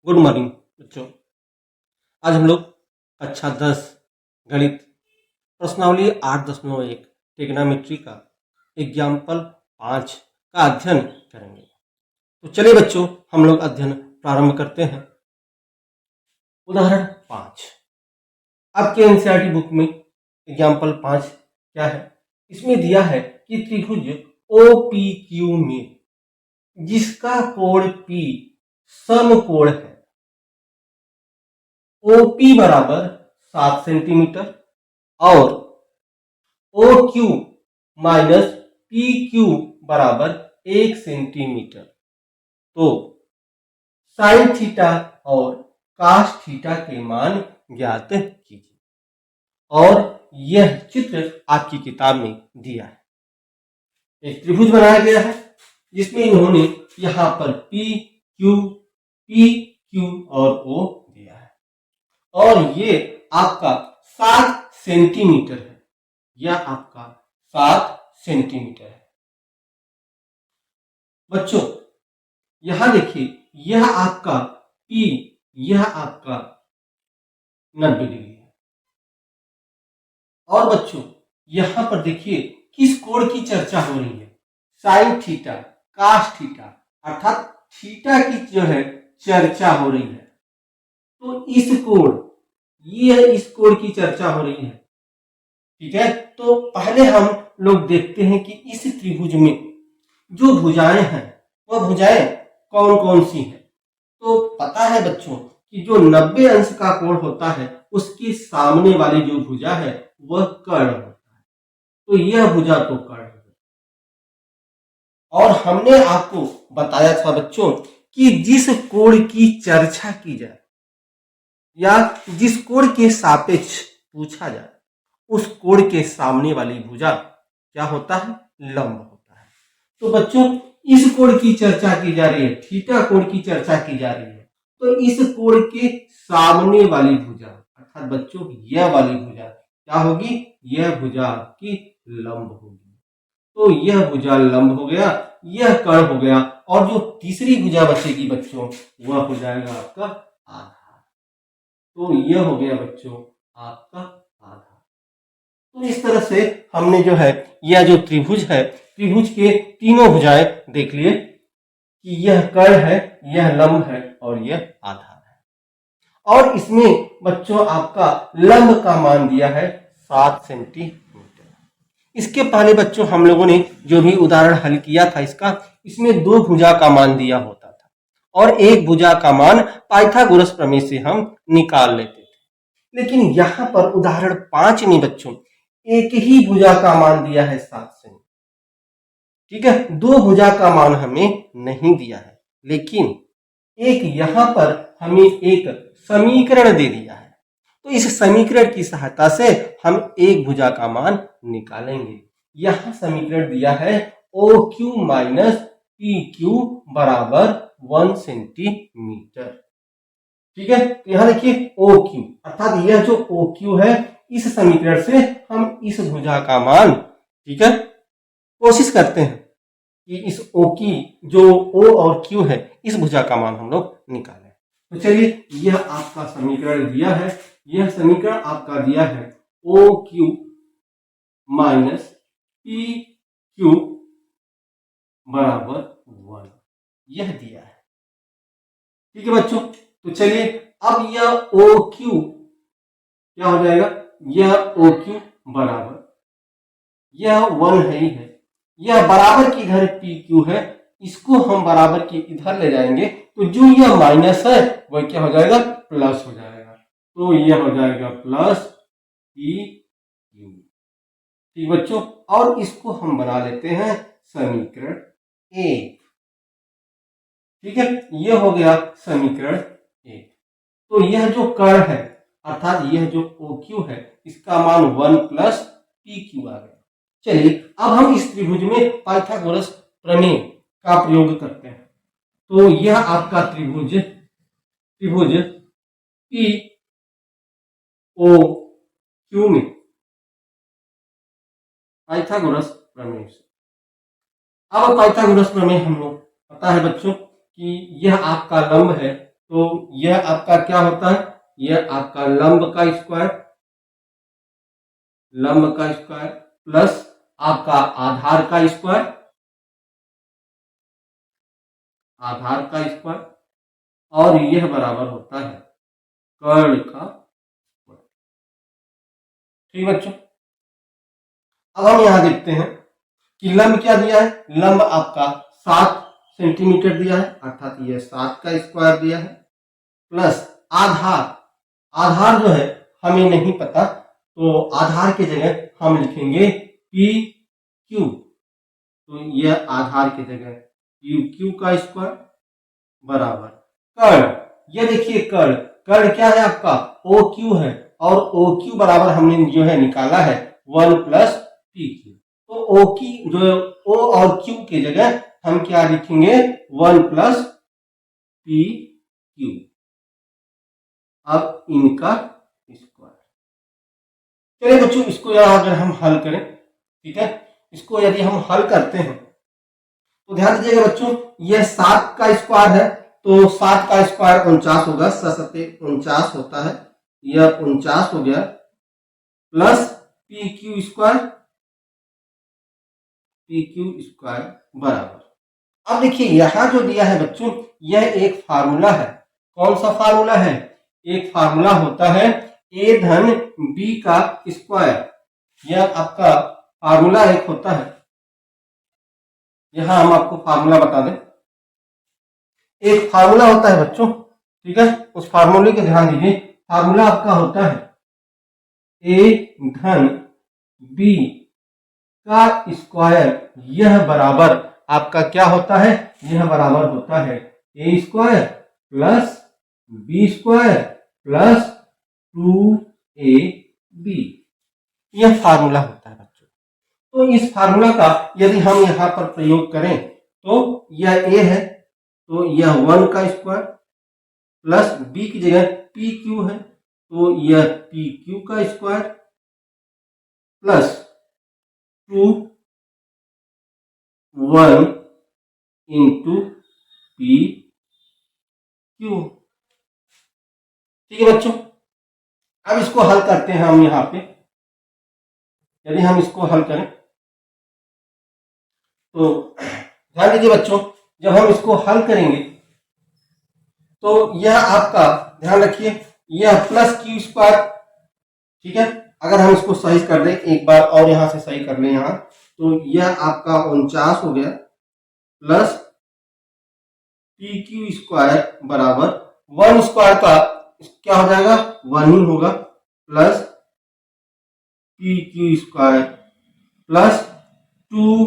Good morning बच्चों। आज हम लोग कक्षा 10 गणित प्रश्नावली 8.1 ट्रिग्नोमेट्री का एग्जाम्पल 5 का अध्ययन करेंगे। तो चलिए बच्चों, हम लोग अध्ययन प्रारंभ करते हैं। उदाहरण 5 आपके एनसीईआरटी बुक में एग्जाम्पल 5 क्या है? इसमें दिया है कि त्रिभुज OPQ में जिसका कोण P समकोण है, OP बराबर 7 सेंटीमीटर और OQ माइनस PQ बराबर 1 सेंटीमीटर, तो साइन थीटा और कास थीटा के मान ज्ञात कीजिए। और यह चित्र आपकी किताब में दिया है। एक त्रिभुज बनाया गया है जिसमें इन्होंने यहां पर P Q और O दिया है और ये आपका 7 सेंटीमीटर है। यह आपका 7 सेंटीमीटर है। बच्चों यहां देखिए, यह आपका P, यह आपका 90 डिग्री है। और बच्चों यहां पर देखिए किस कोण की चर्चा हो रही है? साइन थीटा, कास थीटा, अर्थात थीटा की जो है चर्चा हो रही है। तो इस कोण, ये इस कोण की चर्चा हो रही है। ठीक है, तो पहले हम लोग देखते हैं कि इस त्रिभुज में जो भुजाएं हैं वह भुजाएं कौन कौन सी हैं। तो पता है बच्चों कि जो 90 अंश का कोण होता है उसके सामने वाली जो भुजा है वह कर्ण होता है। तो यह भुजा तो कर्ण है। और हमने आपको बताया था बच्चों कि जिस कोण की चर्चा की जाए या जिस कोण के सापेक्ष पूछा जाए उस कोण के सामने वाली भुजा क्या होता है? लंब होता है। तो बच्चों इस कोण की चर्चा की जा रही है, थीटा कोण की चर्चा की जा रही है। तो इस कोण के सामने वाली भुजा अर्थात बच्चों यह वाली भुजा क्या होगी? यह भुजा आपकी लंब होगी। तो यह भुजा लंब हो गया, यह कर्ण हो गया, और जो तीसरी भुजा बचेगी बच्चों वह हो जाएगा आपका आधार। तो यह हो गया बच्चों आपका आधार। तो इस तरह से हमने जो है यह जो त्रिभुज है, त्रिभुज के तीनों भुजाएं देख लिए कि यह कर्ण है, यह लंब है और यह आधार है। और इसमें बच्चों आपका लंब का मान दिया है 7 सेंटीमीटर। इसके पहले बच्चों हम लोगों ने जो भी उदाहरण हल किया था इसमें 2 भुजा का मान दिया होता था और एक भुजा का मान पाइथागोरस प्रमेय से हम निकाल लेते थे। लेकिन यहां पर उदाहरण 5 में बच्चों एक ही भुजा का मान दिया है 7 सेंटीमीटर। ठीक है, 2 भुजा का मान हमें नहीं दिया है, लेकिन एक यहां पर हमें एक समीकरण दे दिया है। तो इस समीकरण की सहायता से हम एक भुजा का मान निकालेंगे। यहां समीकरण दिया है OQ माइनस PQ बराबर 1 सेंटीमीटर। ठीक है, तो यहां देखिए OQ अर्थात यह जो OQ है, इस समीकरण से हम इस भुजा का मान, ठीक है, कोशिश करते हैं कि इस O की जो O और Q है इस भुजा का मान हम लोग निकालें। तो चलिए, यह आपका समीकरण दिया है, यह समीकरण आपका दिया है OQ माइनस PQ बराबर 1, यह दिया है। ठीक है बच्चों, तो चलिए अब यह OQ क्या हो जाएगा? यह OQ बराबर, यह 1 है ही है, यह बराबर की इधर PQ है, इसको हम बराबर की इधर ले जाएंगे तो जो यह माइनस है वह क्या हो जाएगा? प्लस हो जाएगा। तो यह हो जाएगा प्लस PQ। ठीक बच्चों, और इसको हम बना लेते हैं समीकरण 1। ठीक है, यह हो गया समीकरण 1। तो यह जो कर्ण है अर्थात यह जो OQ है इसका मान 1 प्लस PQ आ गया। चलिए अब हम इस त्रिभुज में पाइथागोरस प्रमेय का प्रयोग करते हैं। तो यह आपका त्रिभुज POQ में पाइथागोरस प्रमेय से, अब पाइथागोरस प्रमेय हम लोग पता है बच्चों कि यह आपका लंब है, तो यह आपका क्या होता है, यह आपका लंब का स्क्वायर प्लस आपका आधार का स्क्वायर और यह बराबर होता है कर्ण का स्क्वायर। ठीक बच्चों, अब हम यहां देखते हैं कि लंब क्या दिया है, लंब आपका 7 सेंटीमीटर दिया है, अर्थात यह 7 का स्क्वायर दिया है, प्लस आधार जो है हमें नहीं पता, तो आधार की जगह हम लिखेंगे पी क्यू, तो यह आधार की जगह क्यू का स्क्वायर बराबर कर्ण, ये देखिए कर्ण क्या है आपका ओ क्यू है, और ओ क्यू बराबर हमने जो है निकाला है 1 प्लस पी क्यू, तो ओ की जो ओ और क्यू की जगह हम क्या लिखेंगे 1 प्लस पी क्यू। अब इनका स्क्वायर, चलिए बच्चों इसको अगर हम हल करें, ठीक है, इसको यदि हम हल करते हैं तो ध्यान दीजिएगा बच्चों, यह 7 का स्क्वायर है, तो 7 का स्क्वायर 49 होगा, 49 होता है, यह 49 हो गया, प्लस पी क्यू स्क्वायर बराबर। अब देखिए यहां जो दिया है बच्चों, यह एक फार्मूला है, कौन सा फार्मूला है, एक फार्मूला होता है a धन b का स्क्वायर, यह आपका फार्मूला एक होता है, यहां हम आपको फार्मूला बता दें, एक फार्मूला होता है बच्चों, ठीक है, उस फार्मूले के ध्यान दीजिए, फार्मूला आपका होता है a धन b का स्क्वायर, यह बराबर आपका क्या होता है, यह बराबर होता है a square plus b square plus 2ab, यह फार्मूला होता है बच्चों। तो इस फार्मूला का यदि हम यहां पर प्रयोग करें तो यह a है, तो यह 1 का स्क्वायर प्लस b की जगह पी क्यू है, तो यह पी क्यू का square plus 1 into P Q. ठीक है बच्चों, अब इसको हल करते हैं हम यहां पे, यदि हम इसको हल करें तो ध्यान दीजिए बच्चों, जब हम इसको हल करेंगे तो यह आपका ध्यान रखिए, यह प्लस क्यू स्क्वायर, ठीक है, अगर हम इसको सही कर दें एक बार और यहां से सही कर लें यहां, तो यह आपका 49 हो गया प्लस पी क्यू स्क्वायर बराबर 1 स्क्वायर का क्या हो जाएगा 1 ही होगा, plus P Q square plus 2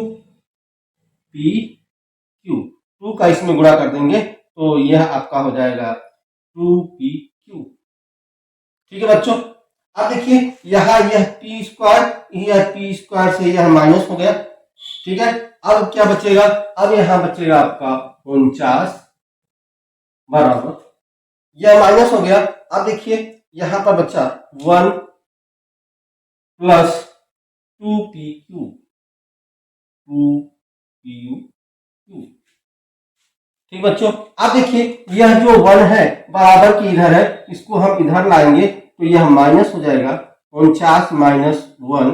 P Q, 2 का इसमें गुणा कर देंगे तो यह आपका हो जाएगा 2 पी क्यू। ठीक है बच्चों, अब देखिए यहां यह पी स्क्वायर से यह माइनस हो गया, ठीक है, अब क्या बचेगा, अब यहां बचेगा आपका 49 बराबर, यह माइनस हो गया, अब देखिए यहां पर बचा 1 प्लस 2 पी क्यू। ठीक बच्चों, अब देखिए यह जो 1 है बराबर की इधर है, इसको हम इधर लाएंगे तो यह माइनस हो जाएगा 49 माइनस 1,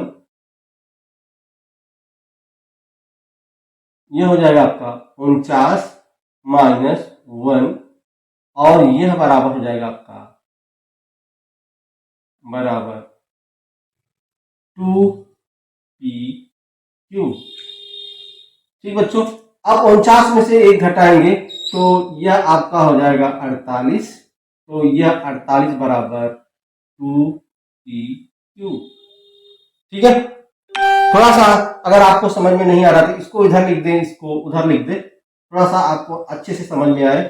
यह हो जाएगा आपका 49 माइनस 1, और यह बराबर हो जाएगा आपका बराबर 2 पी क्यू। ठीक बच्चों, अब 49 में से 1 घटाएंगे तो यह आपका हो जाएगा 48, तो यह 48 बराबर 2 पी क्यू। ठीक है, थोड़ा सा अगर आपको समझ में नहीं आ रहा तो इसको इधर लिख दें, इसको उधर लिख दें, थोड़ा सा आपको अच्छे से समझ में आए,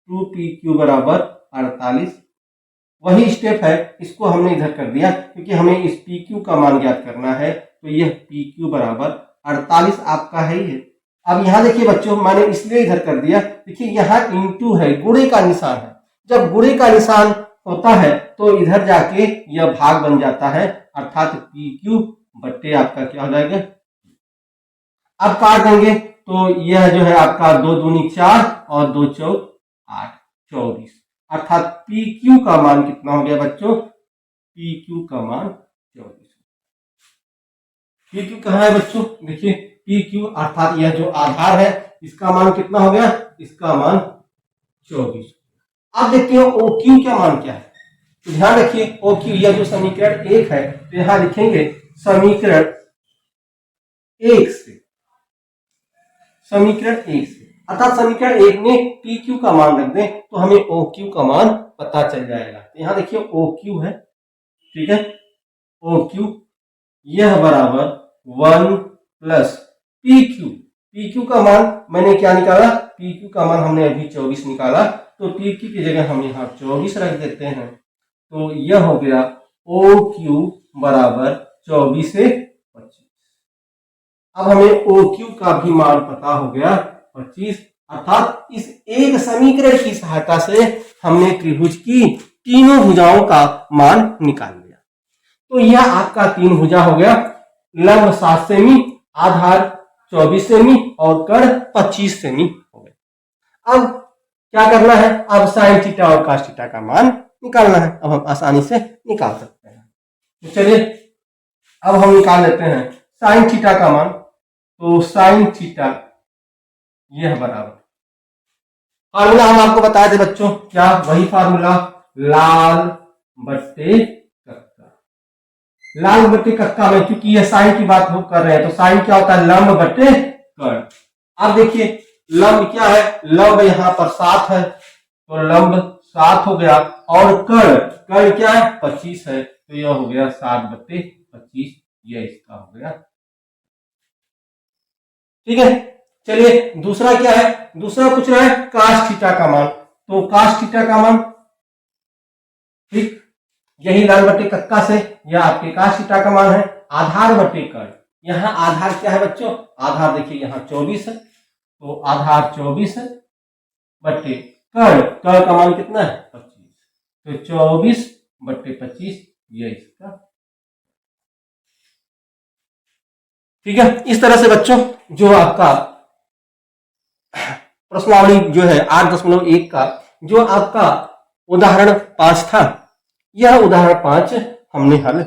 2 पी क्यू बराबर 48, वही स्टेप है, इसको हमने इधर कर दिया क्योंकि हमें इस पी क्यू का मान ज्ञात करना है, तो यह पी क्यू बराबर 48 आपका है ही है। अब यहां देखिए बच्चों, मैंने इसलिए इधर कर दिया, देखिए यहां इंटू है, गुणे का निशान है, जब गुणे का निशान होता है तो इधर जाके यह भाग बन जाता है, अर्थात पी क्यू बट्टे आपका क्या हो जाएगा, अब काट देंगे तो यह जो है आपका 2 दूनी 4 और 2 चौक 8, 24, अर्थात पी क्यू का मान कितना हो गया बच्चों, पी क्यू का मान 24। पी क्यू कहाँ है बच्चों, देखिए पी क्यू अर्थात यह जो आधार है इसका मान कितना हो गया, इसका मान 24। अब देखते हैं ओ क्यू का मान क्या है। तो ध्यान रखिए ओ क्यू यह जो समीकरण 1 है तो यहां लिखेंगे समीकरण 1 से, समीकरण 1 से अर्थात समीकरण 1 में पी क्यू का मान रख दें तो हमें ओ क्यू का मान पता चल जाएगा। तो यहां देखिए ओ क्यू है, ठीक है, ओ क्यू यह बराबर 1 plus P Q. P Q का मान मैंने क्या निकाला, पी क्यू का मान हमने अभी 24 निकाला, तो पी क्यू की जगह हम यहाँ 24 रख देते हैं। तो यह हो गया ओ क्यू बराबर 24 से 25। अब हमें ओ क्यू का भी मान पता हो गया 25, अर्थात इस एक समीकरण की सहायता से हमने त्रिभुज की तीनों भुजाओं का मान निकाल लिया। तो यह आपका 3 भुजा हो गया, लंब 7 सेमी, आधार 24 सेमी और कर्ण 25 सेमी हो गए। अब क्या करना है, अब साइन थीटा और कॉस थीटा का मान निकालना है। अब हम आसानी से निकाल सकते हैं। तो चलिए अब हम निकाल लेते हैं साइन थीटा का मान। तो साइन थीटा यह बराबर, फार्मूला हम आपको बताए थे बच्चों, क्या वही फार्मूला, लाल बट्टे कक्का। लाल बट्टे कक्का में क्योंकि यह साइन की बात हम कर रहे हैं तो साइन क्या होता है, लंब बट्टे कर्ण। अब देखिए लंब क्या है, लंब यहाँ पर 7 है तो लंब 7 हो गया, और कर्ण, कर्ण क्या है 25 है, तो यह हो गया 7/25, यह इसका हो गया। ठीक है, चलिए दूसरा क्या है, दूसरा पूछ रहा है काश थीटा का मान। तो काश थीटा का मान, ठीक, यही लाल बट्टे कक्का से यह आपके काश थीटा का मान है, आधार बट्टे कर्ण। यहाँ आधार क्या है बच्चों, आधार देखिए यहाँ 24 है, तो आधार 24 है बट्टे कर्ण, कर्ण का मान कितना है 25, तो 24/25 ये इसका। ठीक है, इस तरह से बच्चों जो आपका प्रश्नावली जो है 8.1 का जो आपका उदाहरण 5 था, यह उदाहरण 5 हमने हल